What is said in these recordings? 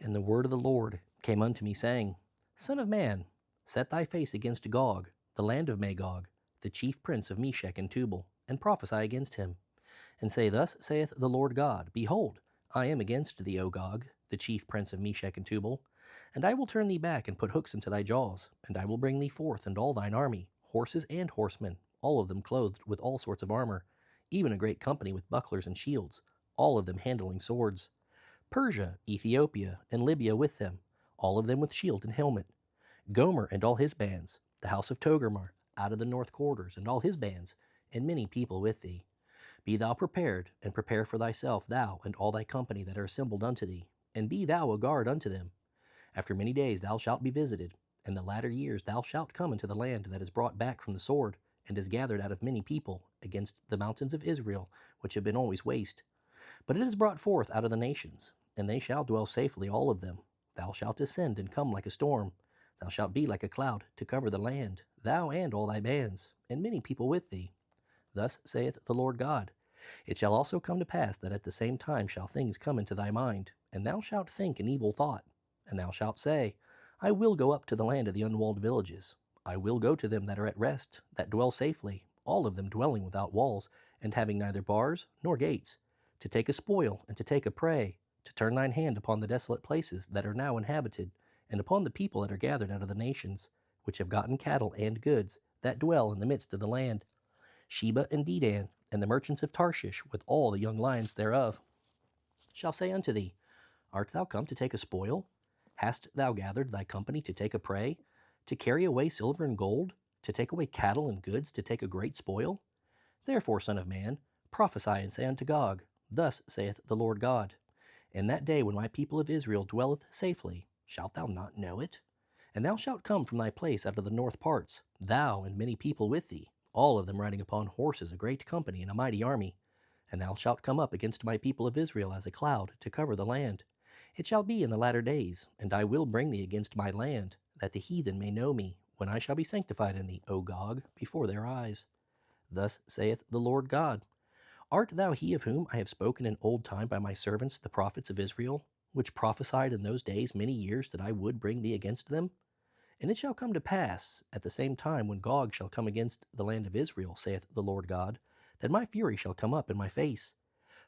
And the word of the Lord came unto me, saying, Son of man, set thy face against Gog, the land of Magog, the chief prince of Meshech and Tubal, and prophesy against him. And say, Thus saith the Lord God, Behold, I am against thee, O Gog, the chief prince of Meshech and Tubal, and I will turn thee back and put hooks into thy jaws, and I will bring thee forth and all thine army, horses and horsemen, all of them clothed with all sorts of armor, even a great company with bucklers and shields, all of them handling swords. Persia, Ethiopia, and Libya with them, all of them with shield and helmet. Gomer and all his bands, the house of Togarmah, out of the north quarters, and all his bands, and many people with thee. Be thou prepared, and prepare for thyself, thou and all thy company that are assembled unto thee, and be thou a guard unto them. After many days thou shalt be visited, and the latter years thou shalt come into the land that is brought back from the sword, and is gathered out of many people, against the mountains of Israel, which have been always waste. But it is brought forth out of the nations, and they shall dwell safely, all of them. Thou shalt descend and come like a storm. Thou shalt be like a cloud to cover the land, thou and all thy bands, and many people with thee. Thus saith the Lord God, It shall also come to pass that at the same time shall things come into thy mind, and thou shalt think an evil thought. And thou shalt say, I will go up to the land of the unwalled villages. I will go to them that are at rest, that dwell safely, all of them dwelling without walls, and having neither bars nor gates, to take a spoil and to take a prey, to turn thine hand upon the desolate places that are now inhabited, and upon the people that are gathered out of the nations, which have gotten cattle and goods, that dwell in the midst of the land. Sheba and Dedan, and the merchants of Tarshish, with all the young lions thereof, shall say unto thee, Art thou come to take a spoil? Hast thou gathered thy company to take a prey, to carry away silver and gold, to take away cattle and goods, to take a great spoil? Therefore, son of man, prophesy and say unto Gog, Thus saith the Lord God, In that day when my people of Israel dwelleth safely, shalt thou not know it? And thou shalt come from thy place out of the north parts, thou and many people with thee, all of them riding upon horses, a great company and a mighty army. And thou shalt come up against my people of Israel as a cloud to cover the land. It shall be in the latter days, and I will bring thee against my land, that the heathen may know me, when I shall be sanctified in thee, O Gog, before their eyes. Thus saith the Lord God, Art thou he of whom I have spoken in old time by my servants the prophets of Israel, which prophesied in those days many years that I would bring thee against them? And it shall come to pass, at the same time when Gog shall come against the land of Israel, saith the Lord God, that my fury shall come up in my face.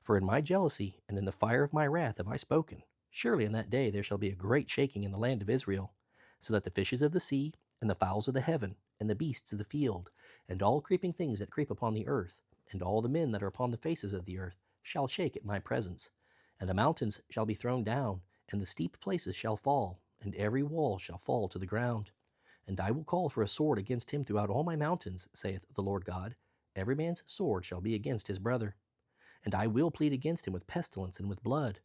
For in my jealousy and in the fire of my wrath have I spoken. Surely in that day there shall be a great shaking in the land of Israel, so that the fishes of the sea, and the fowls of the heaven, and the beasts of the field, and all creeping things that creep upon the earth, and all the men that are upon the faces of the earth, shall shake at my presence. And the mountains shall be thrown down, and the steep places shall fall, and every wall shall fall to the ground. And I will call for a sword against him throughout all my mountains, saith the Lord God. Every man's sword shall be against his brother. And I will plead against him with pestilence and with blood,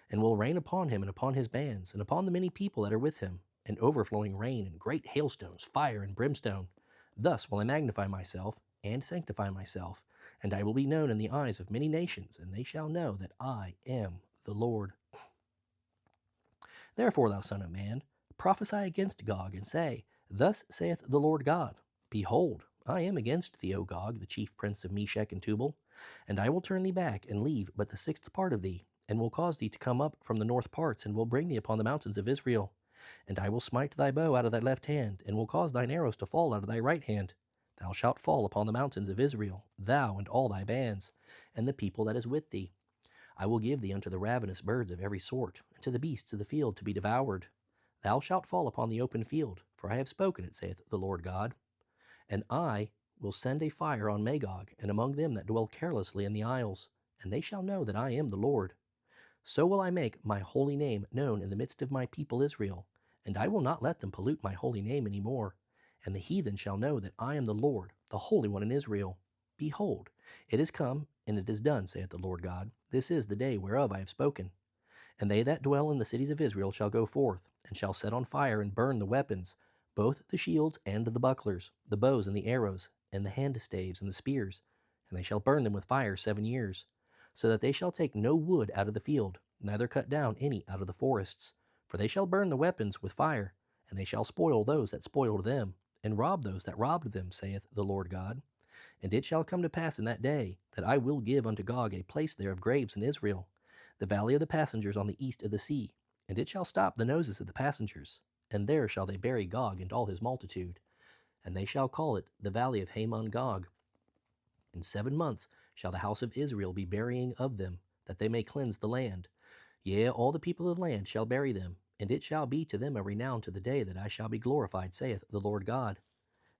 and will rain upon him and upon his bands, and upon the many people that are with him, and overflowing rain, and great hailstones, fire, and brimstone. Thus will I magnify myself, and sanctify myself, and I will be known in the eyes of many nations, and they shall know that I am the Lord. Therefore, thou son of man, prophesy against Gog, and say, Thus saith the Lord God, Behold, I am against thee, O Gog, the chief prince of Meshech and Tubal, and I will turn thee back, and leave but the sixth part of thee, and will cause thee to come up from the north parts, and will bring thee upon the mountains of Israel. And I will smite thy bow out of thy left hand, and will cause thine arrows to fall out of thy right hand. Thou shalt fall upon the mountains of Israel, thou and all thy bands, and the people that is with thee. I will give thee unto the ravenous birds of every sort, and to the beasts of the field to be devoured. Thou shalt fall upon the open field, for I have spoken it, saith the Lord God. And I will send a fire on Magog, and among them that dwell carelessly in the isles, and they shall know that I am the Lord. So will I make my holy name known in the midst of my people Israel, and I will not let them pollute my holy name any more. And the heathen shall know that I am the Lord, the Holy One in Israel. Behold, it is come, and it is done, saith the Lord God. This is the day whereof I have spoken. And they that dwell in the cities of Israel shall go forth, and shall set on fire and burn the weapons, both the shields and the bucklers, the bows and the arrows, and the handstaves and the spears, and they shall burn them with fire 7 years, so that they shall take no wood out of the field, neither cut down any out of the forests. For they shall burn the weapons with fire, and they shall spoil those that spoiled them, and rob those that robbed them, saith the Lord God. And it shall come to pass in that day, that I will give unto Gog a place there of graves in Israel, the valley of the passengers on the east of the sea, and it shall stop the noses of the passengers. And there shall they bury Gog and all his multitude, and they shall call it the valley of Hamon Gog. In 7 months shall the house of Israel be burying of them, that they may cleanse the land. Yea, all the people of the land shall bury them, and it shall be to them a renown to the day that I shall be glorified, saith the Lord God.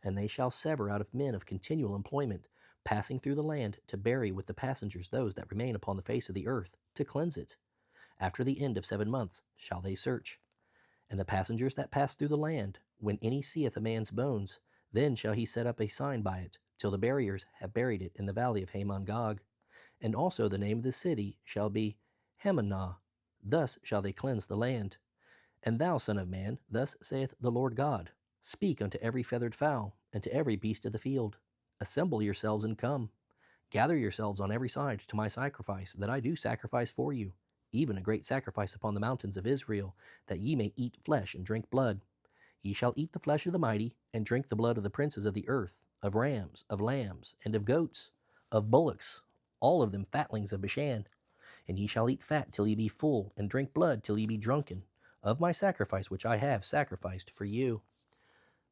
And they shall sever out of men of continual employment, passing through the land, to bury with the passengers those that remain upon the face of the earth, to cleanse it. After the end of 7 months shall they search. And the passengers that pass through the land, when any seeth a man's bones, then shall he set up a sign by it, till the buriers have buried it in the valley of Hamon Gog. And also the name of the city shall be Hamonah. Thus shall they cleanse the land. And thou, son of man, thus saith the Lord God, speak unto every feathered fowl, and to every beast of the field, assemble yourselves and come. Gather yourselves on every side to my sacrifice, that I do sacrifice for you, even a great sacrifice upon the mountains of Israel, that ye may eat flesh and drink blood. Ye shall eat the flesh of the mighty, and drink the blood of the princes of the earth, of rams, of lambs, and of goats, of bullocks, all of them fatlings of Bashan. And ye shall eat fat till ye be full, and drink blood till ye be drunken, of my sacrifice which I have sacrificed for you.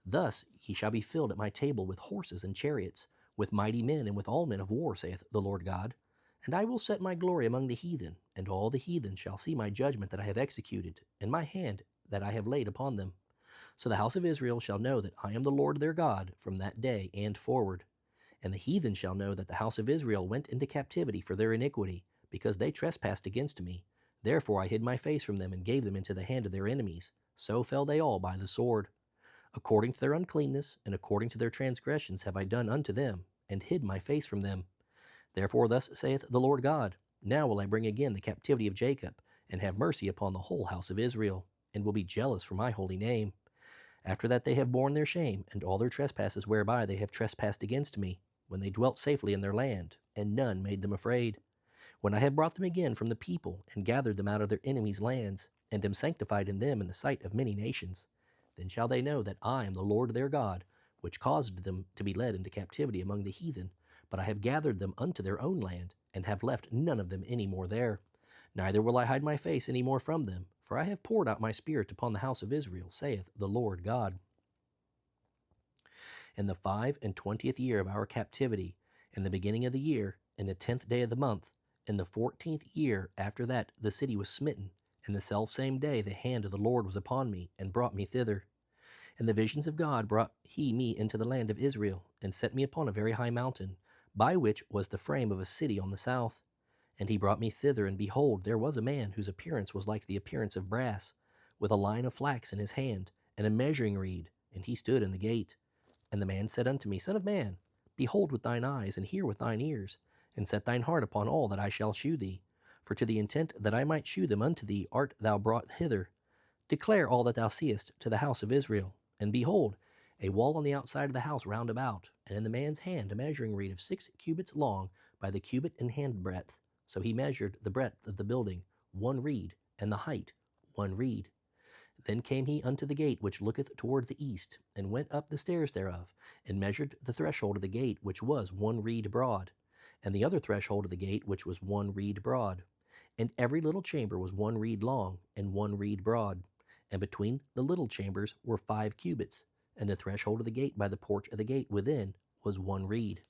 Thus ye shall be filled at my table with horses and chariots, with mighty men and with all men of war, saith the Lord God. And I will set my glory among the heathen, and all the heathen shall see my judgment that I have executed, and my hand that I have laid upon them. So the house of Israel shall know that I am the Lord their God from that day and forward. And the heathen shall know that the house of Israel went into captivity for their iniquity, because they trespassed against me. Therefore I hid my face from them and gave them into the hand of their enemies. So fell they all by the sword. According to their uncleanness and according to their transgressions have I done unto them, and hid my face from them. Therefore thus saith the Lord God, now will I bring again the captivity of Jacob, and have mercy upon the whole house of Israel, and will be jealous for my holy name. After that they have borne their shame, and all their trespasses whereby they have trespassed against me, when they dwelt safely in their land, and none made them afraid. When I have brought them again from the people, and gathered them out of their enemies' lands, and am sanctified in them in the sight of many nations, then shall they know that I am the Lord their God, which caused them to be led into captivity among the heathen, but I have gathered them unto their own land, and have left none of them any more there. Neither will I hide my face any more from them, for I have poured out my spirit upon the house of Israel, saith the Lord God. In the 25th year of our captivity, in the beginning of the year, in the 10th day of the month, in the 14th year after that the city was smitten, in the selfsame day the hand of the Lord was upon me, and brought me thither. And the visions of God brought he me into the land of Israel, and set me upon a very high mountain, by which was the frame of a city on the south. And he brought me thither, and behold, there was a man whose appearance was like the appearance of brass, with a line of flax in his hand, and a measuring reed, and he stood in the gate. And the man said unto me, Son of man, behold with thine eyes, and hear with thine ears, and set thine heart upon all that I shall shew thee. For to the intent that I might shew them unto thee art thou brought hither. Declare all that thou seest to the house of Israel. And behold, a wall on the outside of the house round about, and in the man's hand a measuring reed of 6 cubits long by the cubit and hand breadth. So he measured the breadth of the building, 1 reed, and the height, 1 reed. Then came he unto the gate which looketh toward the east, and went up the stairs thereof, and measured the threshold of the gate, which was 1 reed broad, and the other threshold of the gate, which was 1 reed broad. And every little chamber was 1 reed long, and 1 reed broad. And between the little chambers were 5 cubits, and the threshold of the gate by the porch of the gate within was 1 reed.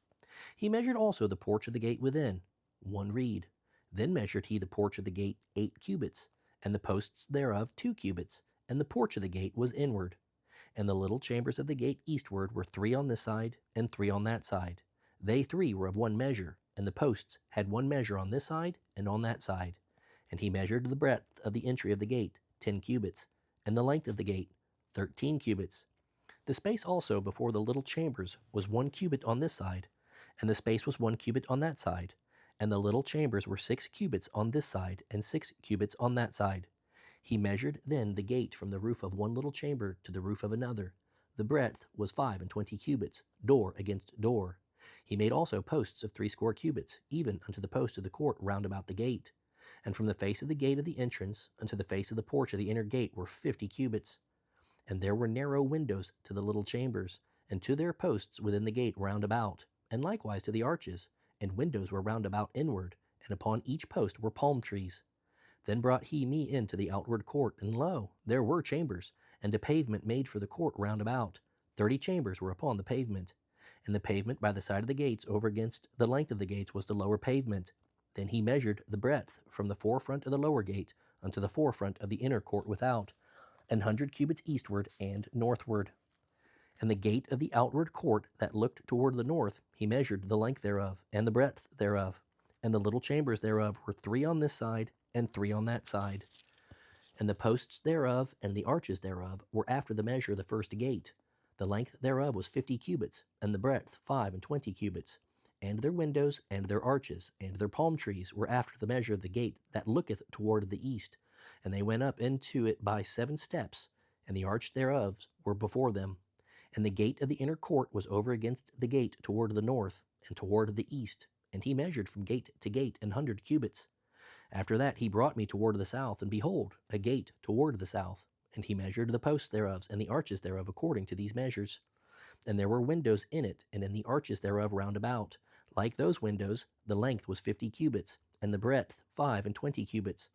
He measured also the porch of the gate within, 1 reed. Then measured he the porch of the gate 8 cubits, and the posts thereof 2 cubits, and the porch of the gate was inward. And the little chambers of the gate eastward were 3 on this side, and 3 on that side. They 3 were of 1 measure, and the posts had 1 measure on this side and on that side. And he measured the breadth of the entry of the gate, 10 cubits, and the length of the gate, 13 cubits. The space also before the little chambers was 1 cubit on this side, and the space was 1 cubit on that side. And the little chambers were 6 cubits on this side, and 6 cubits on that side. He measured then the gate from the roof of one little chamber to the roof of another. The breadth was 25 cubits, door against door. He made also posts of 60 cubits, even unto the post of the court round about the gate. And from the face of the gate of the entrance unto the face of the porch of the inner gate were 50 cubits. And there were narrow windows to the little chambers, and to their posts within the gate round about, and likewise to the arches, and windows were round about inward, and upon each post were palm trees. Then brought he me into the outward court, and lo, there were chambers, and a pavement made for the court round about. 30 chambers were upon the pavement. And the pavement by the side of the gates over against the length of the gates was the lower pavement. Then he measured the breadth from the forefront of the lower gate unto the forefront of the inner court without, 100 cubits eastward and northward. And the gate of the outward court that looked toward the north, he measured the length thereof, and the breadth thereof. And the little chambers thereof were 3 on this side, and 3 on that side. And the posts thereof and the arches thereof were after the measure of the first gate. The length thereof was 50 cubits, and the breadth 25 cubits. And their windows, and their arches, and their palm trees were after the measure of the gate that looketh toward the east. And they went up into it by 7 steps, and the arch thereof were before them. And the gate of the inner court was over against the gate toward the north, and toward the east. And he measured from gate to gate 100 cubits. After that he brought me toward the south, and behold, a gate toward the south. And he measured the posts thereof, and the arches thereof according to these measures. And there were windows in it, and in the arches thereof round about. Like those windows, the length was 50 cubits, and the breadth 25 cubits.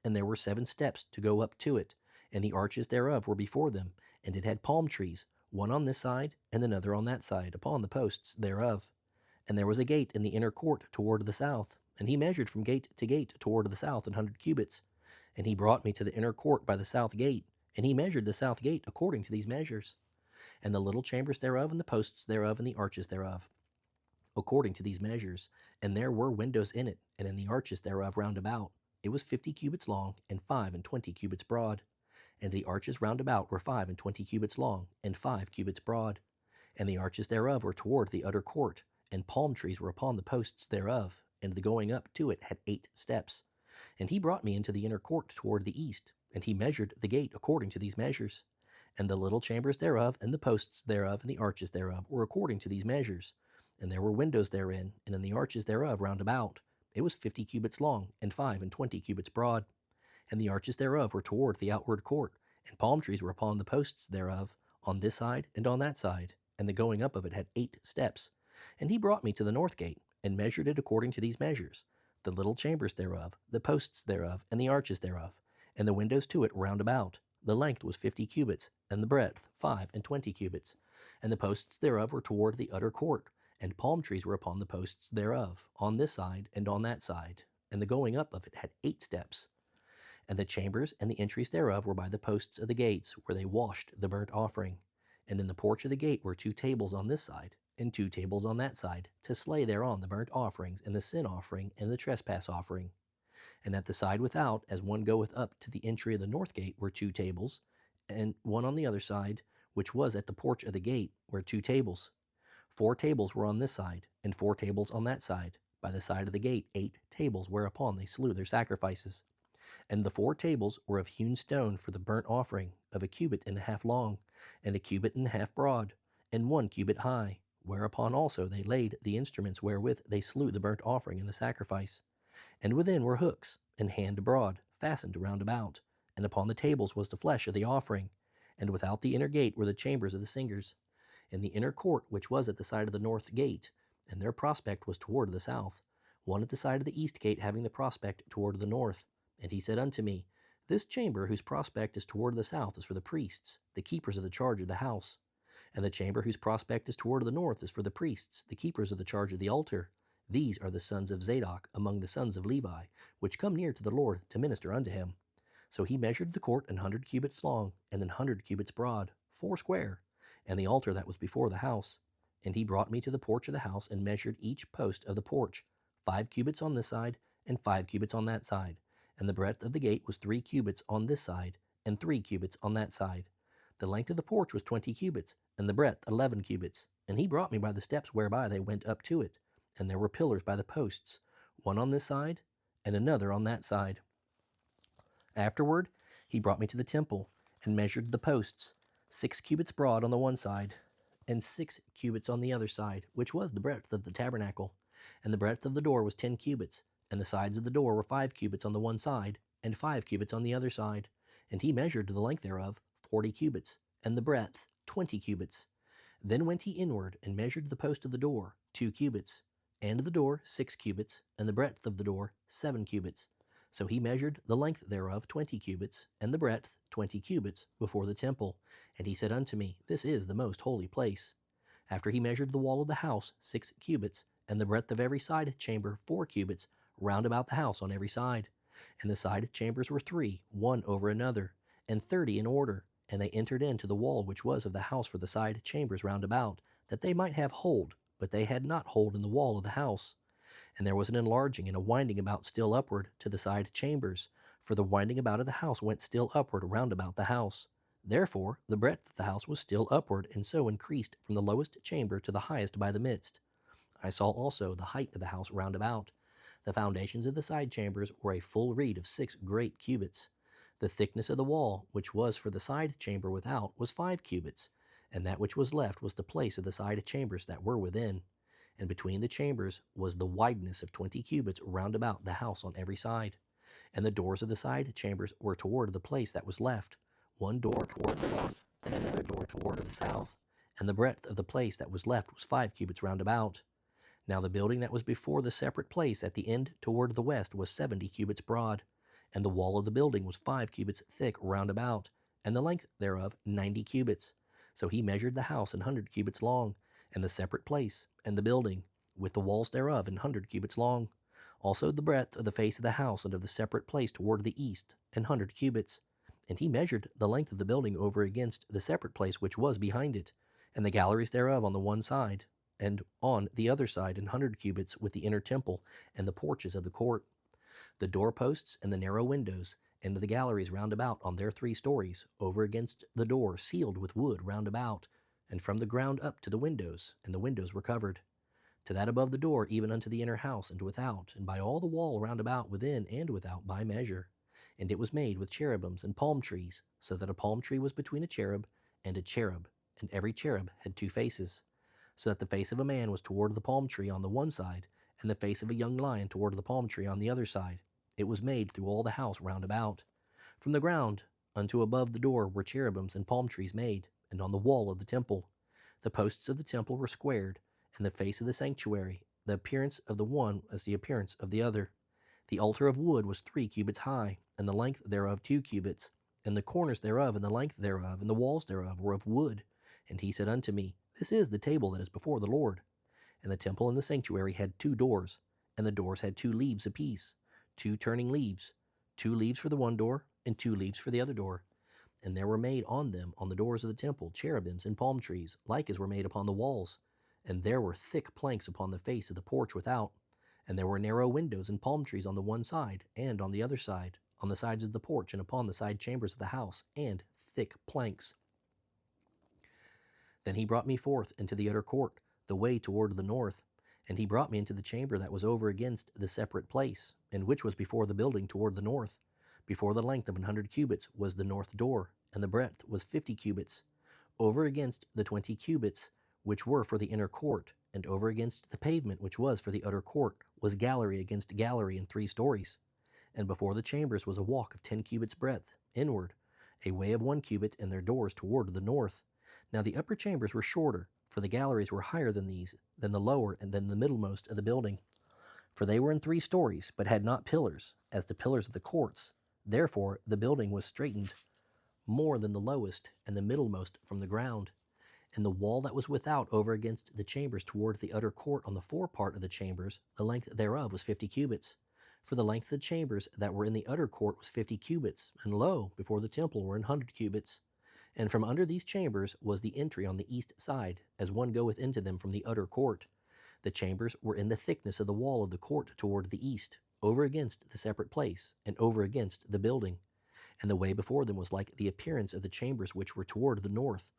And there were 7 steps to go up to it, and the arches thereof were before them, and it had palm trees, one on this side, and another on that side, upon the posts thereof. And there was a gate in the inner court toward the south, and he measured from gate to gate toward the south 100 cubits. And he brought me to the inner court by the south gate, and he measured the south gate according to these measures. And the little chambers thereof, and the posts thereof, and the arches thereof, according to these measures. And there were windows in it, and in the arches thereof round about. It was 50 cubits long, and 25 cubits broad. And the arches round about were 25 cubits long, and 5 cubits broad. And the arches thereof were toward the utter court, and palm trees were upon the posts thereof, and the going up to it had 8 steps. And he brought me into the inner court toward the east, and he measured the gate according to these measures. And the little chambers thereof, and the posts thereof, and the arches thereof were according to these measures. And there were windows therein, and in the arches thereof round about. It was 50 cubits long, and 25 cubits broad. And the arches thereof were toward the outward court, and palm trees were upon the posts thereof, on this side and on that side. And the going up of it had 8 steps. And he brought me to the north gate, and measured it according to these measures, the little chambers thereof, the posts thereof, and the arches thereof, and the windows to it round about. The length was 50 cubits, and the breadth 25 cubits. And the posts thereof were toward the utter court, and palm trees were upon the posts thereof, on this side and on that side. And the going up of it had 8 steps. And the chambers and the entries thereof were by the posts of the gates, where they washed the burnt offering. And in the porch of the gate were 2 tables on this side, and 2 tables on that side, to slay thereon the burnt offerings, and the sin offering, and the trespass offering. And at the side without, as one goeth up to the entry of the north gate, were 2 tables, and one on the other side, which was at the porch of the gate, were 2 tables. 4 tables were on this side, and 4 tables on that side. By the side of the gate 8 tables, whereupon they slew their sacrifices. And the 4 tables were of hewn stone for the burnt offering, of 1.5 cubits long, and 1.5 cubits broad, and 1 cubit high, whereupon also they laid the instruments wherewith they slew the burnt offering and the sacrifice. And within were hooks, an hand broad, fastened round about, and upon the tables was the flesh of the offering. And without the inner gate were the chambers of the singers. In the inner court, which was at the side of the north gate, and their prospect was toward the south, one at the side of the east gate having the prospect toward the north. And he said unto me, This chamber whose prospect is toward the south is for the priests, the keepers of the charge of the house. And the chamber whose prospect is toward the north is for the priests, the keepers of the charge of the altar. These are the sons of Zadok among the sons of Levi, which come near to the Lord to minister unto him. So he measured the court 100 cubits long, and 100 cubits broad, 4 square, and the altar that was before the house. And he brought me to the porch of the house, and measured each post of the porch, 5 cubits on this side, and 5 cubits on that side. And the breadth of the gate was 3 cubits on this side, and 3 cubits on that side. The length of the porch was 20 cubits, and the breadth 11 cubits. And he brought me by the steps whereby they went up to it. And there were pillars by the posts, one on this side, and another on that side. Afterward he brought me to the temple, and measured the posts, 6 cubits broad on the one side, and 6 cubits on the other side, which was the breadth of the tabernacle. And the breadth of the door was 10 cubits, and the sides of the door were 5 cubits on the one side, and 5 cubits on the other side. And he measured the length thereof 40 cubits, and the breadth 20 cubits. Then went he inward, and measured the post of the door 2 cubits, and the door 6 cubits, and the breadth of the door 7 cubits. So he measured the length thereof 20 cubits, and the breadth 20 cubits, before the temple. And he said unto me, This is the most holy place. After he measured the wall of the house 6 cubits, and the breadth of every side chamber 4 cubits, round about the house on every side. And the side chambers were 3, one over another, and 30 in order. And they entered into the wall which was of the house for the side chambers round about, that they might have hold, but they had not hold in the wall of the house. And there was an enlarging and a winding about still upward to the side chambers, for the winding about of the house went still upward round about the house. Therefore the breadth of the house was still upward, and so increased from the lowest chamber to the highest by the midst. I saw also the height of the house round about. The foundations of the side chambers were a full reed of 6 great cubits. The thickness of the wall, which was for the side chamber without, was 5 cubits, and that which was left was the place of the side chambers that were within. And between the chambers was the wideness of 20 cubits round about the house on every side. And the doors of the side chambers were toward the place that was left, one door toward the north, and another door toward the south. And the breadth of the place that was left was 5 cubits round about. Now the building that was before the separate place at the end toward the west was 70 cubits broad, and the wall of the building was 5 cubits thick round about, and the length thereof 90 cubits. So he measured the house 100 cubits long, and the separate place, and the building, with the walls thereof 100 cubits long. Also the breadth of the face of the house and of the separate place toward the east 100 cubits. And he measured the length of the building over against the separate place which was behind it, and the galleries thereof on the one side, and on the other side 100 cubits, with the inner temple and the porches of the court, the doorposts and the narrow windows, and the galleries round about on their 3 stories, over against the door sealed with wood round about, and from the ground up to the windows, and the windows were covered, to that above the door, even unto the inner house and without, and by all the wall round about within and without by measure. And it was made with cherubims and palm trees, so that a palm tree was between a cherub, and every cherub had 2 faces, so that the face of a man was toward the palm tree on the one side, and the face of a young lion toward the palm tree on the other side. It was made through all the house round about. From the ground unto above the door were cherubims and palm trees made, and on the wall of the temple. The posts of the temple were squared, and the face of the sanctuary, the appearance of the one as the appearance of the other. The altar of wood was 3 cubits high, and the length thereof 2 cubits, and the corners thereof and the length thereof and the walls thereof were of wood. And he said unto me, This is the table that is before the Lord. And the temple and the sanctuary had 2 doors, and the doors had 2 leaves apiece, 2 turning leaves, 2 leaves for the one door, and 2 leaves for the other door. And there were made on them, on the doors of the temple, cherubims and palm trees, like as were made upon the walls. And there were thick planks upon the face of the porch without. And there were narrow windows and palm trees on the one side, and on the other side, on the sides of the porch, and upon the side chambers of the house, and thick planks. Then he brought me forth into the utter court, the way toward the north. And he brought me into the chamber that was over against the separate place, and which was before the building toward the north. Before the length of 100 cubits was the north door, and the breadth was 50 cubits. Over against the 20 cubits, which were for the inner court, and over against the pavement which was for the utter court, was gallery against gallery in 3 stories. And before the chambers was a walk of 10 cubits breadth, inward, a way of 1 cubit, and their doors toward the north. Now the upper chambers were shorter, for the galleries were higher than these, than the lower, and than the middlemost of the building. For they were in 3 stories, but had not pillars, as the pillars of the courts. Therefore the building was straitened more than the lowest and the middlemost from the ground. And the wall that was without over against the chambers toward the utter court on the forepart of the chambers, the length thereof was 50 cubits. For the length of the chambers that were in the utter court was 50 cubits, and lo, before the temple were 100 cubits. And from under these chambers was the entry on the east side, as one goeth into them from the utter court. The chambers were in the thickness of the wall of the court toward the east, over against the separate place, and over against the building. And the way before them was like the appearance of the chambers which were toward the north,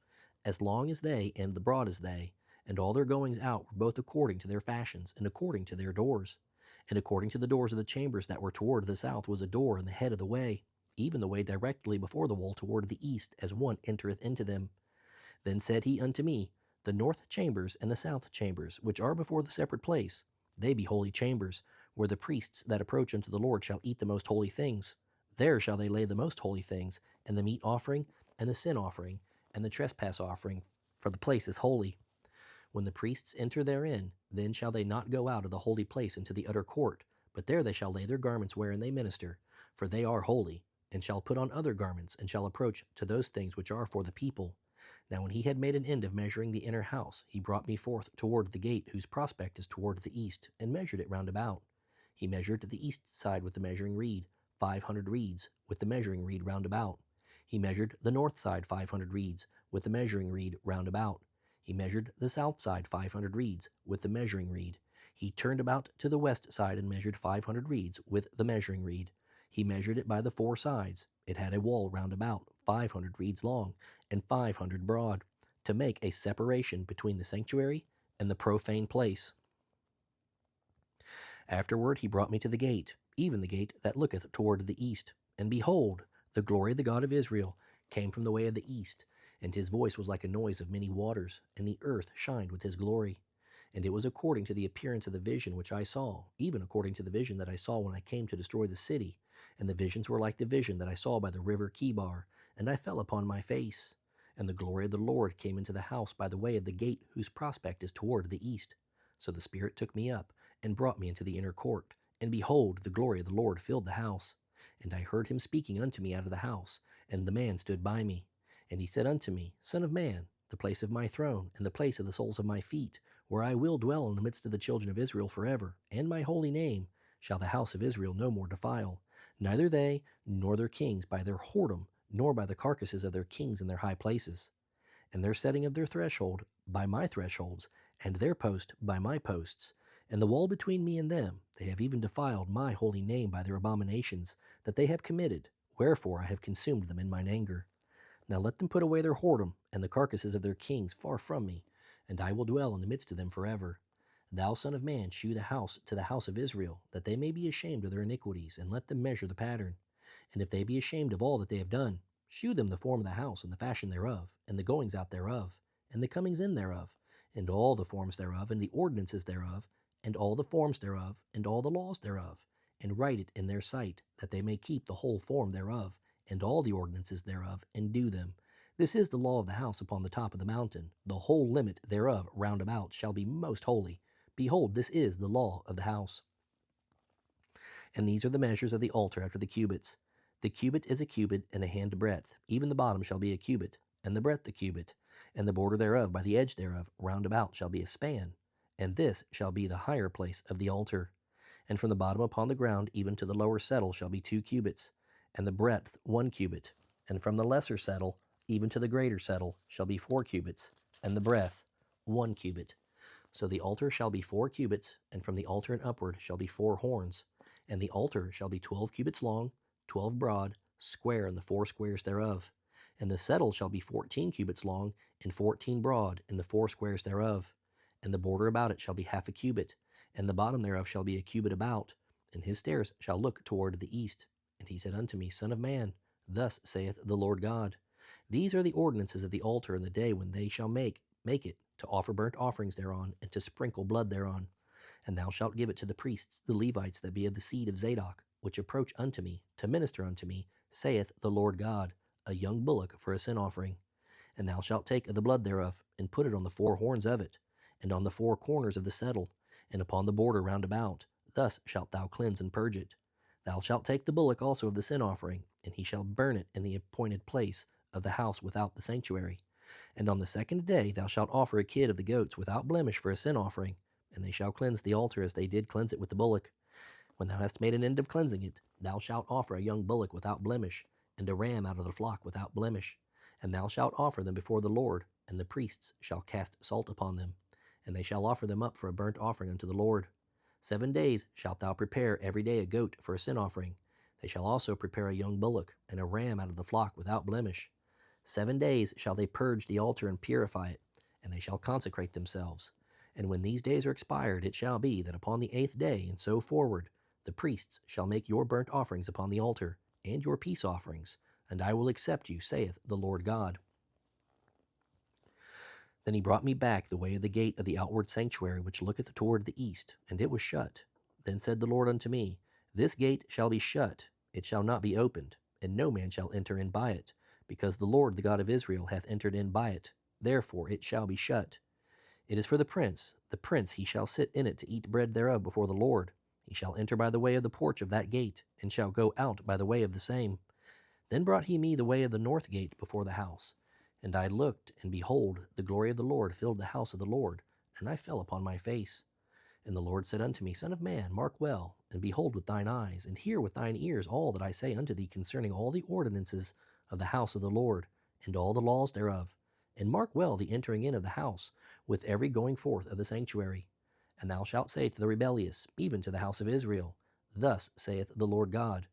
as long as they, and the broad as they, and all their goings out were both according to their fashions, and according to their doors. And according to the doors of the chambers that were toward the south was a door in the head of the way, even the way directly before the wall toward the east, as one entereth into them. Then said he unto me, The north chambers and the south chambers, which are before the separate place, they be holy chambers, where the priests that approach unto the Lord shall eat the most holy things. There shall they lay the most holy things, and the meat offering, and the sin offering, and the trespass offering, for the place is holy. When the priests enter therein, then shall they not go out of the holy place into the utter court, but there they shall lay their garments wherein they minister, for they are holy, and shall put on other garments, and shall approach to those things which are for the people. Now when he had made an end of measuring the inner house, he brought me forth toward the gate, whose prospect is toward the east, and measured it round about. He measured the east side with the measuring reed, 500 reeds, with the measuring reed round about. He measured the north side 500 reeds, with the measuring reed round about. He measured the south side 500 reeds, with the measuring reed. He turned about to the west side and measured 500 reeds, with the measuring reed. He measured it by the four sides. It had a wall round about, 500 reeds long, and 500 broad, to make a separation between the sanctuary and the profane place. Afterward he brought me to the gate, even the gate that looketh toward the east. And behold, the glory of the God of Israel came from the way of the east, and his voice was like a noise of many waters, and the earth shined with his glory. And it was according to the appearance of the vision which I saw, even according to the vision that I saw when I came to destroy the city. And the visions were like the vision that I saw by the river Chebar, and I fell upon my face. And the glory of the Lord came into the house by the way of the gate whose prospect is toward the east. So the Spirit took me up, and brought me into the inner court. And behold, the glory of the Lord filled the house. And I heard him speaking unto me out of the house, and the man stood by me. And he said unto me, Son of man, the place of my throne, and the place of the soles of my feet, where I will dwell in the midst of the children of Israel forever, and my holy name shall the house of Israel no more defile, neither they nor their kings by their whoredom, nor by the carcasses of their kings in their high places, and their setting of their threshold by my thresholds, and their post by my posts, and the wall between me and them. They have even defiled my holy name by their abominations that they have committed, wherefore I have consumed them in mine anger. Now let them put away their whoredom, and the carcasses of their kings far from me, and I will dwell in the midst of them forever. Thou, son of man, shew the house to the house of Israel, that they may be ashamed of their iniquities, and let them measure the pattern. And if they be ashamed of all that they have done, shew them the form of the house, and the fashion thereof, and the goings out thereof, and the comings in thereof, and all the forms thereof, and the ordinances thereof, and all the forms thereof, and all the laws thereof, and write it in their sight, that they may keep the whole form thereof, and all the ordinances thereof, and do them. This is the law of the house upon the top of the mountain. The whole limit thereof round about shall be most holy. Behold, this is the law of the house. And these are the measures of the altar after the cubits. The cubit is a cubit and a hand breadth. Even the bottom shall be a cubit, and the breadth a cubit, and the border thereof by the edge thereof round about shall be a span. And this shall be the higher place of the altar. And from the bottom upon the ground even to the lower settle shall be 2 cubits, and the breadth 1 cubit. And from the lesser settle even to the greater settle shall be 4 cubits, and the breadth 1 cubit. So the altar shall be 4 cubits, and from the altar and upward shall be 4 horns. And the altar shall be 12 cubits long, 12 broad, square in the 4 squares thereof. And the settle shall be 14 cubits long, and 14 broad in the 4 squares thereof. And the border about it shall be half a cubit, and the bottom thereof shall be a cubit about. And his stairs shall look toward the east. And he said unto me, Son of man, thus saith the Lord God, These are the ordinances of the altar in the day when they shall make it, to offer burnt offerings thereon, and to sprinkle blood thereon. And thou shalt give it to the priests, the Levites that be of the seed of Zadok, which approach unto me, to minister unto me, saith the Lord God, a young bullock for a sin offering. And thou shalt take of the blood thereof, and put it on the 4 horns of it, and on the 4 corners of the settle, and upon the border round about. Thus shalt thou cleanse and purge it. Thou shalt take the bullock also of the sin offering, and he shall burn it in the appointed place of the house without the sanctuary. And on the 2nd day thou shalt offer a kid of the goats without blemish for a sin offering, and they shall cleanse the altar as they did cleanse it with the bullock. When thou hast made an end of cleansing it, thou shalt offer a young bullock without blemish, and a ram out of the flock without blemish. And thou shalt offer them before the Lord, and the priests shall cast salt upon them, and they shall offer them up for a burnt offering unto the Lord. 7 days shalt thou prepare every day a goat for a sin offering. They shall also prepare a young bullock, and a ram out of the flock without blemish. 7 days shall they purge the altar and purify it, and they shall consecrate themselves. And when these days are expired, it shall be that upon the 8th day, and so forward, the priests shall make your burnt offerings upon the altar, and your peace offerings, and I will accept you, saith the Lord God. Then he brought me back the way of the gate of the outward sanctuary, which looketh toward the east, and it was shut. Then said the Lord unto me, This gate shall be shut, it shall not be opened, and no man shall enter in by it, because the Lord the God of Israel hath entered in by it. Therefore it shall be shut. It is for the prince he shall sit in it to eat bread thereof before the Lord. He shall enter by the way of the porch of that gate, and shall go out by the way of the same. Then brought he me the way of the north gate before the house. And I looked, and behold, the glory of the Lord filled the house of the Lord, and I fell upon my face. And the Lord said unto me, Son of man, mark well, and behold with thine eyes, and hear with thine ears all that I say unto thee concerning all the ordinances of the house of the Lord, and all the laws thereof. And mark well the entering in of the house, with every going forth of the sanctuary. And thou shalt say to the rebellious, even to the house of Israel, Thus saith the Lord God,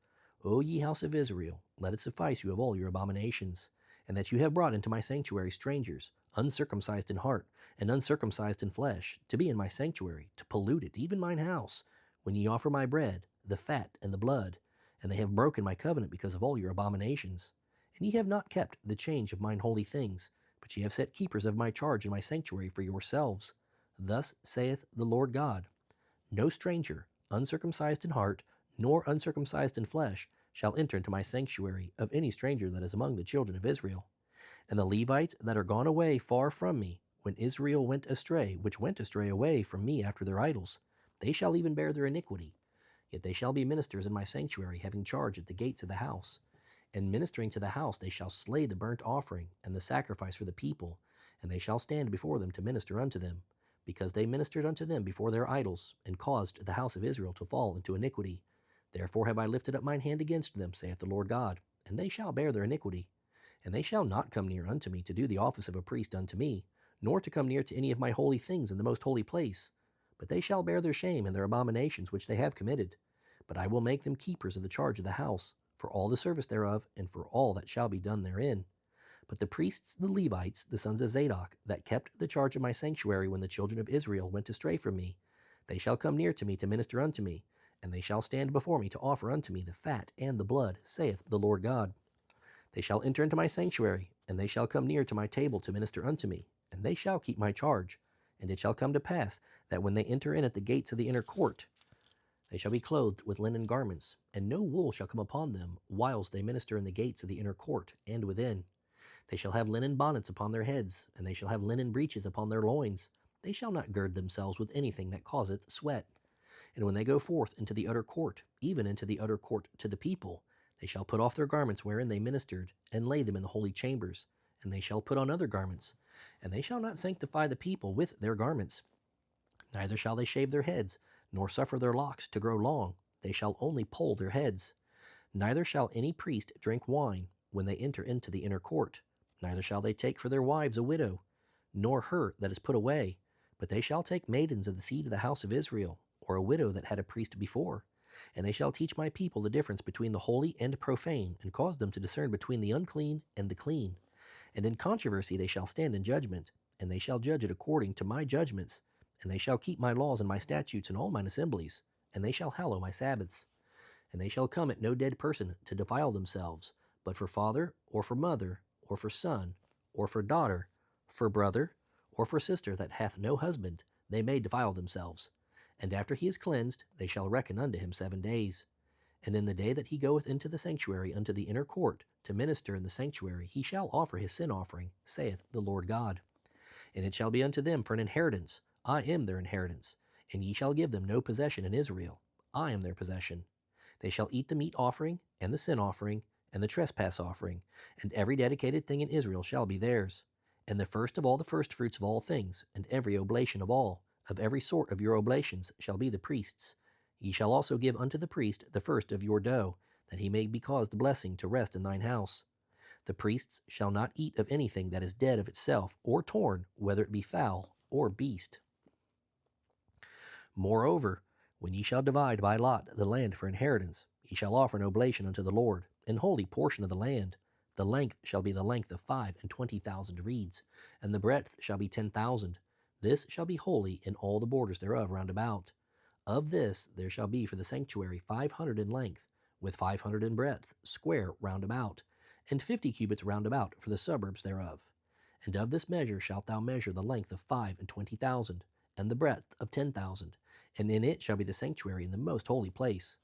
O ye house of Israel, let it suffice you of all your abominations, and that you have brought into my sanctuary strangers, uncircumcised in heart, and uncircumcised in flesh, to be in my sanctuary, to pollute it, even mine house, when ye offer my bread, the fat, and the blood. And they have broken my covenant because of all your abominations. And ye have not kept the change of mine holy things, but ye have set keepers of my charge in my sanctuary for yourselves. Thus saith the Lord God, No stranger, uncircumcised in heart, nor uncircumcised in flesh, shall enter into my sanctuary of any stranger that is among the children of Israel. And the Levites that are gone away far from me, when Israel went astray, which went astray away from me after their idols, they shall even bear their iniquity. Yet they shall be ministers in my sanctuary, having charge at the gates of the house. And ministering to the house, they shall slay the burnt offering and the sacrifice for the people, and they shall stand before them to minister unto them, because they ministered unto them before their idols, and caused the house of Israel to fall into iniquity. Therefore have I lifted up mine hand against them, saith the Lord God, and they shall bear their iniquity. And they shall not come near unto me to do the office of a priest unto me, nor to come near to any of my holy things in the most holy place. But they shall bear their shame and their abominations which they have committed. But I will make them keepers of the charge of the house, for all the service thereof, and for all that shall be done therein. But the priests, the Levites, the sons of Zadok, that kept the charge of my sanctuary when the children of Israel went astray from me, they shall come near to me to minister unto me, and they shall stand before me to offer unto me the fat and the blood, saith the Lord God. They shall enter into my sanctuary, and they shall come near to my table to minister unto me, and they shall keep my charge. And it shall come to pass that when they enter in at the gates of the inner court, they shall be clothed with linen garments, and no wool shall come upon them, whilst they minister in the gates of the inner court and within. They shall have linen bonnets upon their heads, and they shall have linen breeches upon their loins. They shall not gird themselves with anything that causeth sweat. And when they go forth into the utter court, even into the utter court to the people, they shall put off their garments wherein they ministered, and lay them in the holy chambers. And they shall put on other garments. And they shall not sanctify the people with their garments. Neither shall they shave their heads, nor suffer their locks to grow long. They shall only poll their heads. Neither shall any priest drink wine when they enter into the inner court. Neither shall they take for their wives a widow, nor her that is put away. But they shall take maidens of the seed of the house of Israel, or a widow that had a priest before. And they shall teach my people the difference between the holy and profane, and cause them to discern between the unclean and the clean. And in controversy they shall stand in judgment, and they shall judge it according to my judgments. And they shall keep my laws and my statutes in all mine assemblies, and they shall hallow my Sabbaths. And they shall come at no dead person to defile themselves, but for father, or for mother, or for son, or for daughter, for brother, or for sister that hath no husband, they may defile themselves. And after he is cleansed, they shall reckon unto him 7 days. And in the day that he goeth into the sanctuary unto the inner court, to minister in the sanctuary, he shall offer his sin offering, saith the Lord God. And it shall be unto them for an inheritance. I am their inheritance. And ye shall give them no possession in Israel. I am their possession. They shall eat the meat offering, and the sin offering, and the trespass offering, and every dedicated thing in Israel shall be theirs. And the first of all the firstfruits of all things, and every oblation of all, of every sort of your oblations, shall be the priest's. Ye shall also give unto the priest the first of your dough, that he may be caused blessing to rest in thine house. The priests shall not eat of anything that is dead of itself, or torn, whether it be fowl or beast. Moreover, when ye shall divide by lot the land for inheritance, ye shall offer an oblation unto the Lord, an holy portion of the land. The length shall be the length of 25,000 reeds, and the breadth shall be 10,000. This shall be holy in all the borders thereof round about. Of this there shall be for the sanctuary 500 in length, with 500 in breadth, square round about, and 50 cubits round about for the suburbs thereof. And of this measure shalt thou measure the length of 25,000, and the breadth of 10,000, and in it shall be the sanctuary in the most holy place.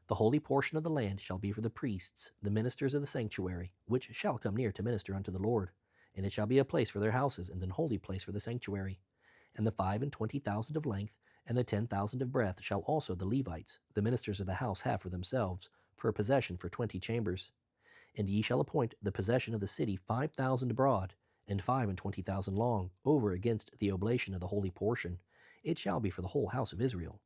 The holy portion of the land shall be for the priests, the ministers of the sanctuary, which shall come near to minister unto the Lord. And it shall be a place for their houses, and an holy place for the sanctuary. And the 25,000 of length, And the 10,000 of breadth shall also the Levites, the ministers of the house, have for themselves, for a possession for 20 chambers. And ye shall appoint the possession of the city 5,000 broad, and 25,000 long, over against the oblation of the holy portion. It shall be for the whole house of Israel.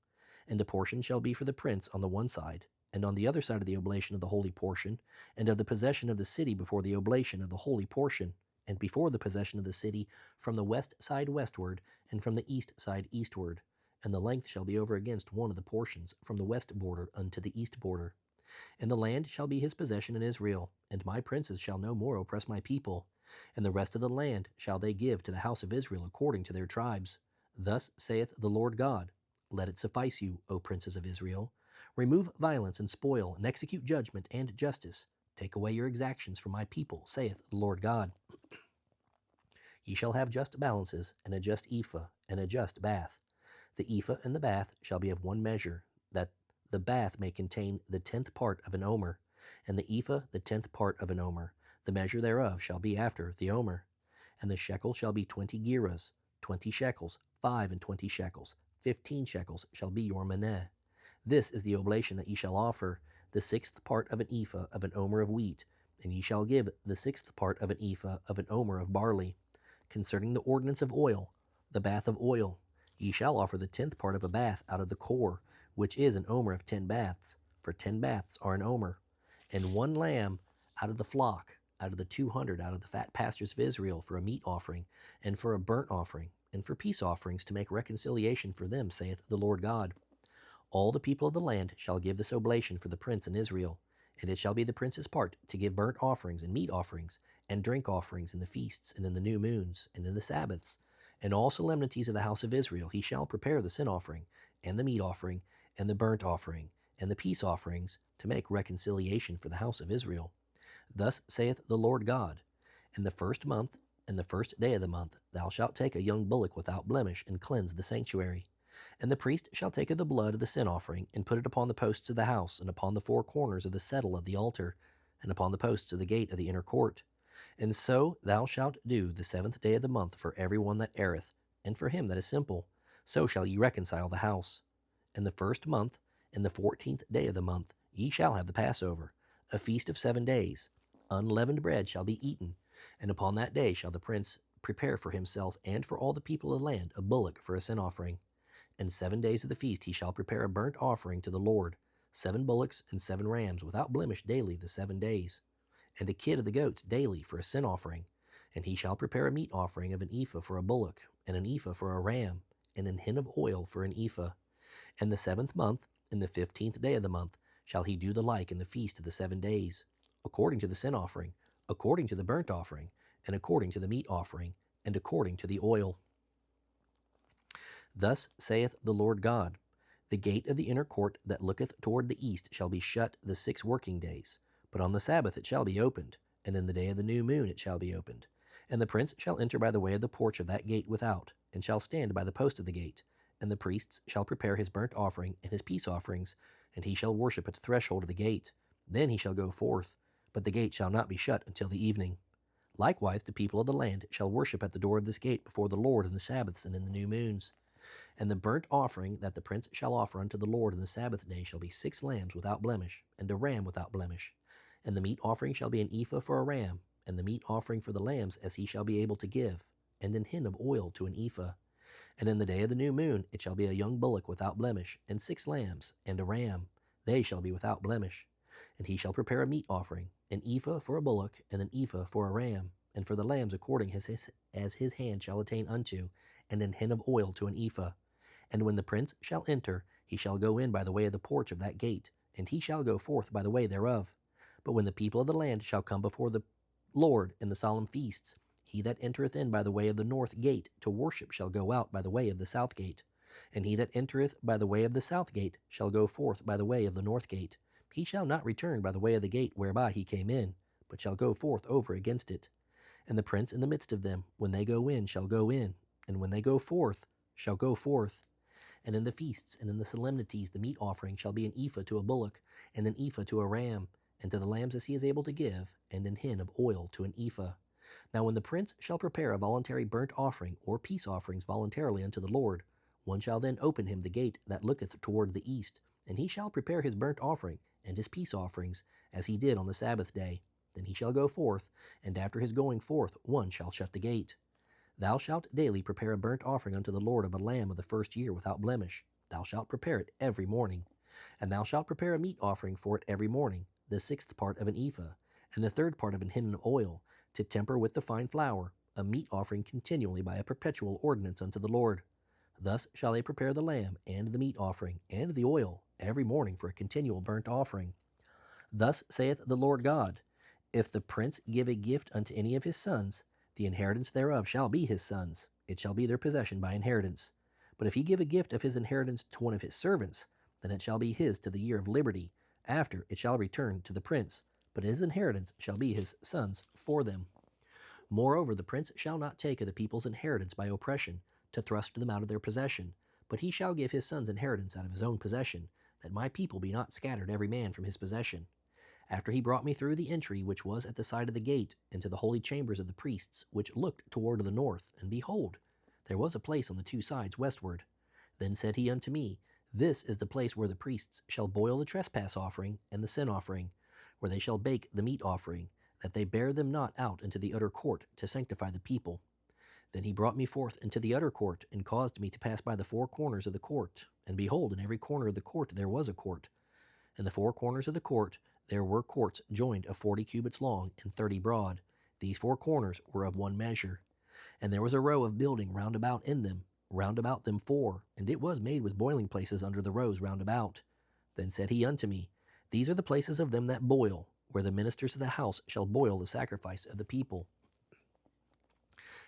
And a portion shall be for the prince on the one side, and on the other side of the oblation of the holy portion, and of the possession of the city before the oblation of the holy portion, and before the possession of the city from the west side westward, and from the east side eastward. And the length shall be over against one of the portions, from the west border unto the east border. And the land shall be his possession in Israel, and my princes shall no more oppress my people. And the rest of the land shall they give to the house of Israel according to their tribes. Thus saith the Lord God, Let it suffice you, O princes of Israel. Remove violence and spoil, and execute judgment and justice. Take away your exactions from my people, saith the Lord God. Ye shall have just balances, and a just ephah, and a just bath. The ephah and the bath shall be of one measure, that the bath may contain the 10th part of an omer, and the ephah the 10th part of an omer. The measure thereof shall be after the omer. And the shekel shall be 20 gerahs, 20 shekels, 25 shekels, 15 shekels shall be your maneh. This is the oblation that ye shall offer, the 6th part of an ephah of an omer of wheat, and ye shall give the 6th part of an ephah of an omer of barley. Concerning the ordinance of oil, the bath of oil, ye shall offer the 10th part of a bath out of the core, which is an omer of 10 baths, for 10 baths are an omer. And 1 lamb out of the flock, out of the 200 out of the fat pastures of Israel, for a meat offering, and for a burnt offering, and for peace offerings, to make reconciliation for them, saith the Lord God. All the people of the land shall give this oblation for the prince in Israel, and it shall be the prince's part to give burnt offerings and meat offerings, and drink offerings in the feasts, and in the new moons, and in the Sabbaths. And all solemnities of the house of Israel he shall prepare the sin offering, and the meat offering, and the burnt offering, and the peace offerings, to make reconciliation for the house of Israel. Thus saith the Lord God, In the first month, and the first day of the month, thou shalt take a young bullock without blemish, and cleanse the sanctuary. And the priest shall take of the blood of the sin offering, and put it upon the posts of the house, and upon the 4 corners of the settle of the altar, and upon the posts of the gate of the inner court. And so thou shalt do the 7th day of the month for every one that erreth, and for him that is simple. So shall ye reconcile the house. In the first month, in the 14th day of the month, ye shall have the Passover, a feast of 7 days. Unleavened bread shall be eaten, and upon that day shall the prince prepare for himself and for all the people of the land a bullock for a sin offering. And 7 days of the feast he shall prepare a burnt offering to the Lord, 7 bullocks and 7 rams, without blemish daily the 7 days, and a kid of the goats daily for a sin offering. And he shall prepare a meat offering of an ephah for a bullock, and an ephah for a ram, and an hin of oil for an ephah. And the 7th month, in the 15th day of the month, shall he do the like in the feast of the 7 days, according to the sin offering, according to the burnt offering, and according to the meat offering, and according to the oil. Thus saith the Lord God, The gate of the inner court that looketh toward the east shall be shut the 6 working days, but on the Sabbath it shall be opened, and in the day of the new moon it shall be opened. And the prince shall enter by the way of the porch of that gate without, and shall stand by the post of the gate. And the priests shall prepare his burnt offering and his peace offerings, and he shall worship at the threshold of the gate. Then he shall go forth, but the gate shall not be shut until the evening. Likewise the people of the land shall worship at the door of this gate before the Lord in the Sabbaths and in the new moons. And the burnt offering that the prince shall offer unto the Lord in the Sabbath day shall be 6 lambs without blemish, and a ram without blemish. And the meat offering shall be an ephah for a ram, and the meat offering for the lambs as he shall be able to give, and an hin of oil to an ephah. And in the day of the new moon it shall be a young bullock without blemish, and 6 lambs, and a ram, they shall be without blemish. And he shall prepare a meat offering, an ephah for a bullock, and an ephah for a ram, and for the lambs according as his hand shall attain unto, and an hin of oil to an ephah. And when the prince shall enter, he shall go in by the way of the porch of that gate, and he shall go forth by the way thereof. But when the people of the land shall come before the Lord in the solemn feasts, he that entereth in by the way of the north gate to worship shall go out by the way of the south gate. And he that entereth by the way of the south gate shall go forth by the way of the north gate. He shall not return by the way of the gate whereby he came in, but shall go forth over against it. And the prince in the midst of them, when they go in, shall go in, and when they go forth, shall go forth. And in the feasts and in the solemnities the meat offering shall be an ephah to a bullock, and an ephah to a ram, and to the lambs as he is able to give, and an hin of oil to an ephah. Now when the prince shall prepare a voluntary burnt offering or peace offerings voluntarily unto the Lord, One shall then open him the gate that looketh toward the east, and he shall prepare his burnt offering and his peace offerings, as he did on the Sabbath day. Then he shall go forth, and after his going forth one shall shut the gate. Thou shalt daily prepare a burnt offering unto the Lord of a lamb of the first year without blemish. Thou shalt prepare it every morning. And thou shalt prepare a meat offering for it every morning, the 6th part of an ephah, and the 3rd part of an hin of oil, to temper with the fine flour, a meat offering continually by a perpetual ordinance unto the Lord. Thus shall they prepare the lamb, and the meat offering, and the oil, every morning for a continual burnt offering. Thus saith the Lord God, If the prince give a gift unto any of his sons, the inheritance thereof shall be his sons, it shall be their possession by inheritance. But if he give a gift of his inheritance to one of his servants, then it shall be his to the year of liberty. After it shall return to the prince, but his inheritance shall be his sons for them. Moreover, the prince shall not take of the people's inheritance by oppression, to thrust them out of their possession, but he shall give his son's inheritance out of his own possession, that my people be not scattered every man from his possession. After he brought me through the entry which was at the side of the gate, into the holy chambers of the priests, which looked toward the north, and behold, there was a place on the 2 sides westward. Then said he unto me, This is the place where the priests shall boil the trespass offering and the sin offering, where they shall bake the meat offering, that they bear them not out into the utter court to sanctify the people. Then he brought me forth into the utter court, and caused me to pass by the 4 corners of the court. And behold, in every corner of the court there was a court. In the 4 corners of the court there were courts joined of 40 cubits long and 30 broad. These 4 corners were of one measure. And there was a row of building round about in them, round about them 4, and it was made with boiling places under the rows round about. Then said he unto me, These are the places of them that boil, where the ministers of the house shall boil the sacrifice of the people.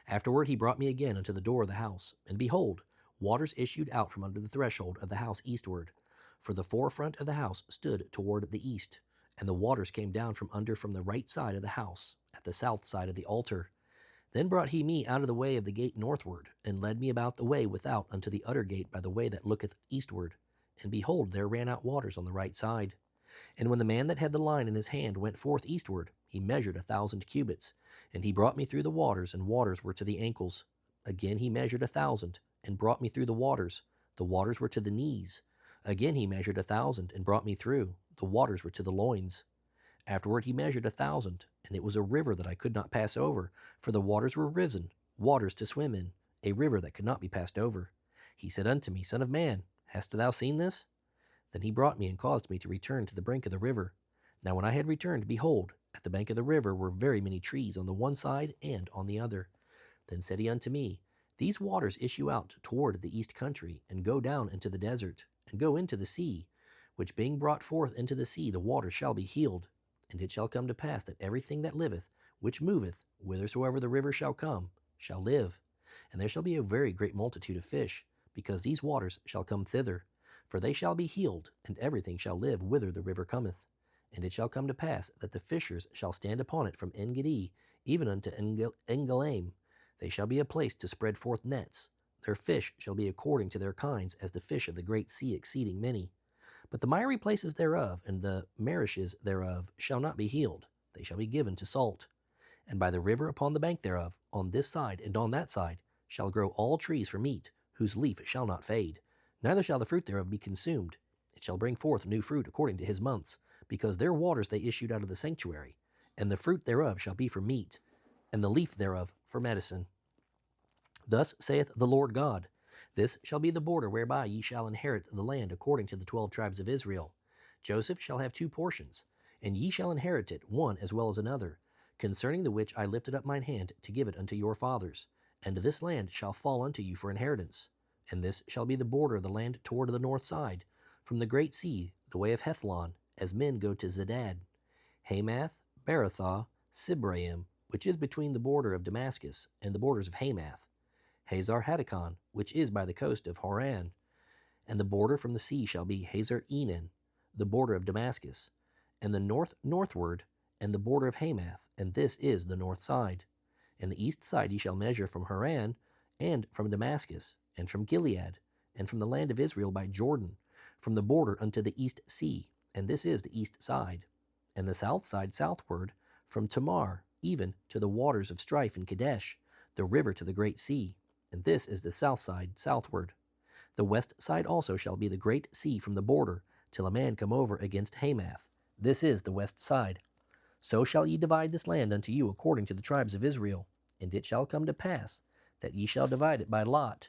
Afterward he brought me again unto the door of the house, and behold, waters issued out from under the threshold of the house eastward. For the forefront of the house stood toward the east, and the waters came down from the right side of the house, at the south side of the altar. Then brought he me out of the way of the gate northward, and led me about the way without unto the utter gate by the way that looketh eastward. And behold, there ran out waters on the right side. And when the man that had the line in his hand went forth eastward, he measured 1,000 cubits, and he brought me through the waters, and waters were to the ankles. Again he measured 1,000, and brought me through the waters were to the knees. Again he measured 1,000, and brought me through, the waters were to the loins. Afterward he measured 1,000, and it was a river that I could not pass over, for the waters were risen, waters to swim in, a river that could not be passed over. He said unto me, Son of man, hast thou seen this? Then he brought me and caused me to return to the brink of the river. Now when I had returned, behold, at the bank of the river were very many trees on the one side and on the other. Then said he unto me, These waters issue out toward the east country, and go down into the desert, and go into the sea, which being brought forth into the sea, the waters shall be healed. And it shall come to pass that everything that liveth, which moveth, whithersoever the river shall come, shall live. And there shall be a very great multitude of fish, because these waters shall come thither. For they shall be healed, and everything shall live whither the river cometh. And it shall come to pass that the fishers shall stand upon it from En-gedi even unto En-galaim. They shall be a place to spread forth nets. Their fish shall be according to their kinds, as the fish of the great sea exceeding many. But the miry places thereof and the marishes thereof shall not be healed. They shall be given to salt. And by the river upon the bank thereof, on this side and on that side, shall grow all trees for meat, whose leaf shall not fade, neither shall the fruit thereof be consumed. It shall bring forth new fruit according to his months, because their waters they issued out of the sanctuary. And the fruit thereof shall be for meat, and the leaf thereof for medicine. Thus saith the Lord God, This shall be the border whereby ye shall inherit the land according to the 12 tribes of Israel. Joseph shall have 2 portions, and ye shall inherit it, one as well as another, concerning the which I lifted up mine hand to give it unto your fathers. And this land shall fall unto you for inheritance. And this shall be the border of the land toward the north side, from the great sea, the way of Hethlon, as men go to Zedad. Hamath, Berothah, Sibraim, which is between the border of Damascus and the borders of Hamath. Hazar Hadakon, which is by the coast of Haran. And the border from the sea shall be Hazar Enan, the border of Damascus, and the northward, and the border of Hamath, and this is the north side. And the east side ye shall measure from Haran, and from Damascus, and from Gilead, and from the land of Israel by Jordan, from the border unto the east sea, and this is the east side. And the south side southward, from Tamar, even to the waters of strife in Kadesh, the river to the great sea, and this is the south side southward. The west side also shall be the great sea from the border, till a man come over against Hamath. This is the west side. So shall ye divide this land unto you according to the tribes of Israel. And it shall come to pass that ye shall divide it by lot,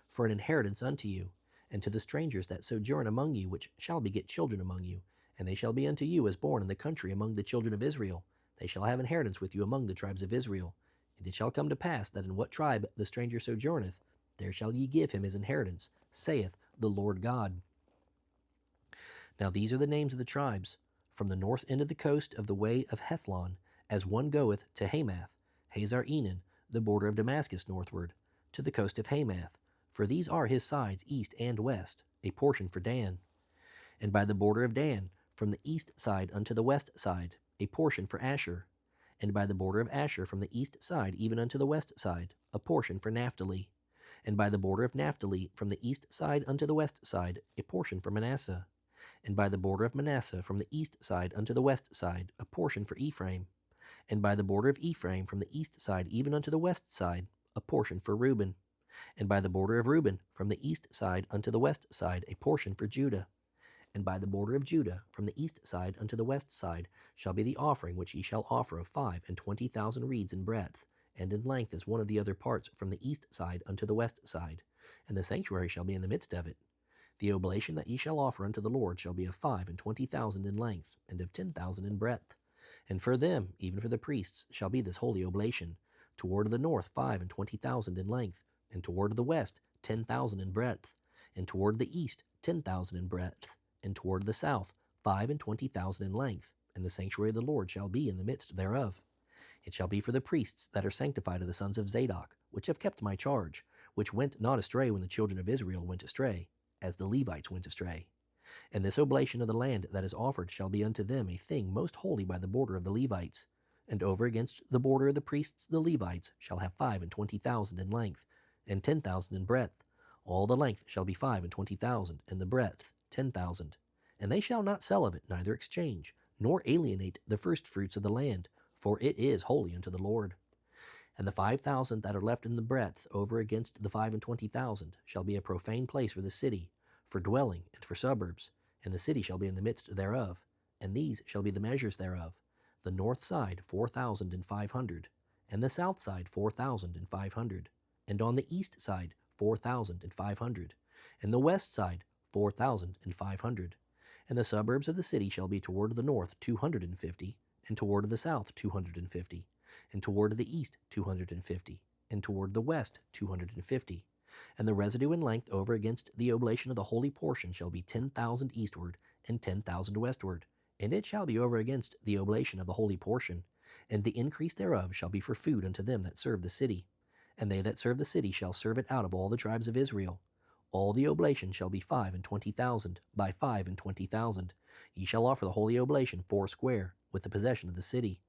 for an inheritance unto you, and to the strangers that sojourn among you, which shall beget children among you. And they shall be unto you as born in the country among the children of Israel. They shall have inheritance with you among the tribes of Israel. And it shall come to pass that in what tribe the stranger sojourneth, there shall ye give him his inheritance, saith the Lord God. Now these are the names of the tribes, from the north end of the coast of the way of Hethlon, as one goeth to Hamath, Hazar Enan, the border of Damascus northward, to the coast of Hamath. For these are his sides east and west, a portion for Dan. And by the border of Dan, from the east side unto the west side, a portion for Asher. And by the border of Asher from the east side even unto the west side, a portion for Naphtali. And by the border of Naphtali from the east side unto the west side, a portion for Manasseh. And by the border of Manasseh from the east side unto the west side, a portion for Ephraim. And by the border of Ephraim from the east side even unto the west side, a portion for Reuben. And by the border of Reuben from the east side unto the west side, a portion for Judah. And by the border of Judah from the east side unto the west side shall be the offering which ye shall offer of 25,000 reeds in breadth, and in length as one of the other parts from the east side unto the west side. And the sanctuary shall be in the midst of it. The oblation that ye shall offer unto the Lord shall be of 25,000 in length, and of 10,000 in breadth. And for them, even for the priests, shall be this holy oblation. Toward the north 25,000 in length, and toward the west 10,000 in breadth, and toward the east 10,000 in breadth, and toward the south 25,000 in length. And the sanctuary of the Lord shall be in the midst thereof. It shall be for the priests that are sanctified of the sons of Zadok, which have kept my charge, which went not astray when the children of Israel went astray, as the Levites went astray. And this oblation of the land that is offered shall be unto them a thing most holy by the border of the Levites. And over against the border of the priests the Levites shall have 25,000 in length, and 10,000 in breadth. All the length shall be 25,000, and the breadth 10,000. And they shall not sell of it, neither exchange, nor alienate the first fruits of the land, for it is holy unto the Lord. And the 5,000 that are left in the breadth over against the 25,000 shall be a profane place for the city, for dwelling and for suburbs, and the city shall be in the midst thereof. And these shall be the measures thereof: the north side 4,500, and the south side 4,500, and on the east side 4,500, and the west side 4,500. And the suburbs of the city shall be toward the north 250, and toward the south 250, and toward the east 250, and toward the west 250. And the residue in length over against the oblation of the holy portion shall be 10,000 eastward, and 10,000 westward. And it shall be over against the oblation of the holy portion, and the increase thereof shall be for food unto them that serve the city. And they that serve the city shall serve it out of all the tribes of Israel. All the oblation shall be 25,000 by 25,000. Ye shall offer the holy oblation foursquare, with the possession of the city.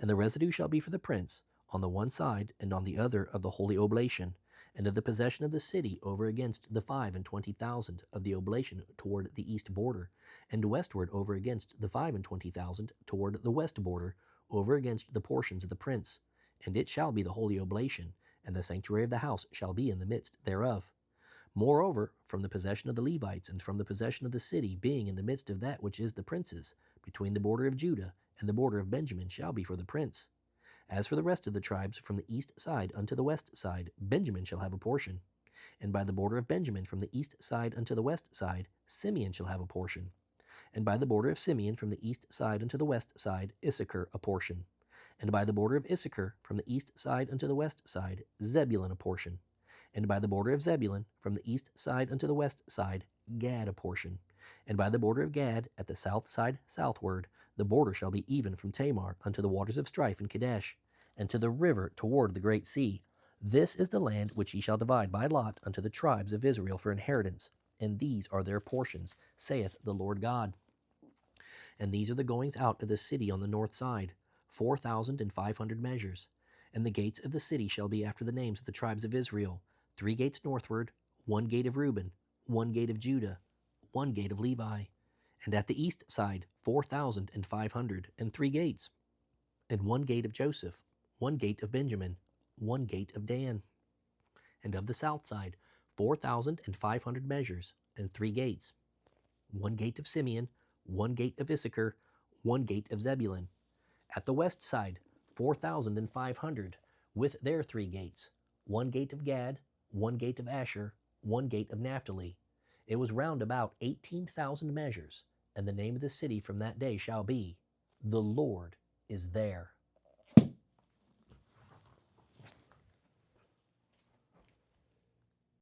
And the residue shall be for the prince, on the one side and on the other of the holy oblation, and of the possession of the city over against the 25,000 of the oblation toward the east border, and westward over against the 25,000 toward the west border, over against the portions of the prince. And it shall be the holy oblation, and the sanctuary of the house shall be in the midst thereof. Moreover, from the possession of the Levites and from the possession of the city, being in the midst of that which is the prince's, between the border of Judah and the border of Benjamin, shall be for the prince. As for the rest of the tribes, from the east side unto the west side, Benjamin shall have a portion. And by the border of Benjamin, from the east side unto the west side, Simeon shall have a portion. And by the border of Simeon, from the east side unto the west side, Issachar a portion. And by the border of Issachar, from the east side unto the west side, Zebulun a portion. And by the border of Zebulun, from the east side unto the west side, Gad a portion. And by the border of Gad, at the south side southward, the border shall be even from Tamar unto the waters of strife in Kadesh, and to the river toward the great sea. This is the land which ye shall divide by lot unto the tribes of Israel for inheritance, and these are their portions, saith the Lord God. And these are the goings out of the city on the north side, 4,500 measures. And the gates of the city shall be after the names of the tribes of Israel, 3 gates northward, 1 gate of Reuben, 1 gate of Judah, 1 gate of Levi. And at the east side 4,500, and 3 gates, and 1 gate of Joseph, 1 gate of Benjamin, 1 gate of Dan. And of the south side 4,500 measures, and 3 gates. 1 gate of Simeon, 1 gate of Issachar, 1 gate of Zebulun. At the west side, 4,500, with their 3 gates. 1 gate of Gad, 1 gate of Asher, 1 gate of Naphtali. It was round about 18,000 measures, and the name of the city from that day shall be, The Lord is there.